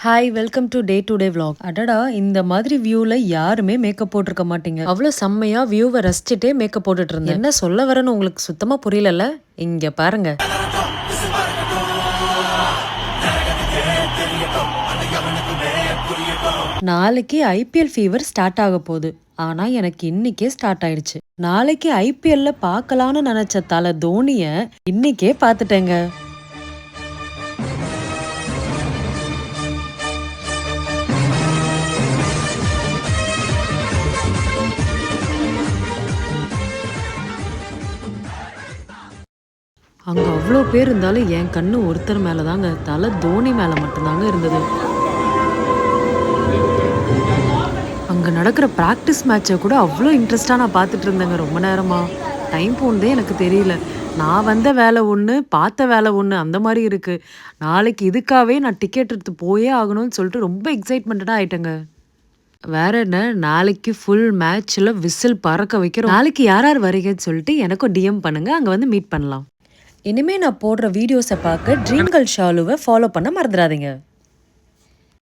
Hi welcome to day vlog. அடடா இந்த மாதிரி வியூல யாருமே மேக்கப் போட்டிருக்க மாட்டீங்க. அவ்வளவு செம்மையா வியூவை ரசிச்சுட்டே மேக்கப் போட்டுட்டு இருந்தேன். என்ன சொல்ல வரேன்னு உங்களுக்கு சுத்தமா புரியலல்ல? இங்க பாருங்க. நாளைக்கு ஐபிஎல் ஃபீவர் ஸ்டார்ட் ஆக போகுது. ஆனா எனக்கு இன்னைக்கே ஸ்டார்ட் ஆயிடுச்சு. நாளைக்கு ஐபிஎல்ல பார்க்கலான்னு நினைச்ச தல தோனிய இன்னைக்கே பார்த்துட்டேங்க. அங்க அவ்வளோ பேர் இருந்தாலும் என் கண்ணு ஒருத்தர் மேல தாங்க, தல தோனி மேல மட்டும்தாங்க இருந்தது. அங்க நடக்கிற பிராக்டிஸ் மேட்சை கூட அவ்வளோ இன்ட்ரெஸ்டா நான் பார்த்துட்டு இருந்தேங்க ரொம்ப நேரமா. டைம் போனதே எனக்கு தெரியல. நான் வந்த வேலை ஒன்று, பார்த்த வேலை ஒன்று அந்த மாதிரி இருக்கு. நாளைக்கு இதுக்காகவே நான் டிக்கெட் எடுத்து போயே ஆகணும்னு சொல்லிட்டு ரொம்ப எக்ஸைட்மெண்ட்டாக ஆயிட்டேங்க. வேற என்ன, நாளைக்கு ஃபுல் மேட்ச்ல விசில் பறக்க வைக்கிறோம். நாளைக்கு யார் யார் வரீங்கன்னு சொல்லிட்டு எனக்கும் டிஎம் பண்ணுங்க, அங்க வந்து மீட் பண்ணலாம். இனிமே நான் போடுற வீடியோஸை பார்க்க ட்ரீம் கேர்ள் ஷாலுவை ஃபாலோ பண்ண மறந்துடாதீங்க.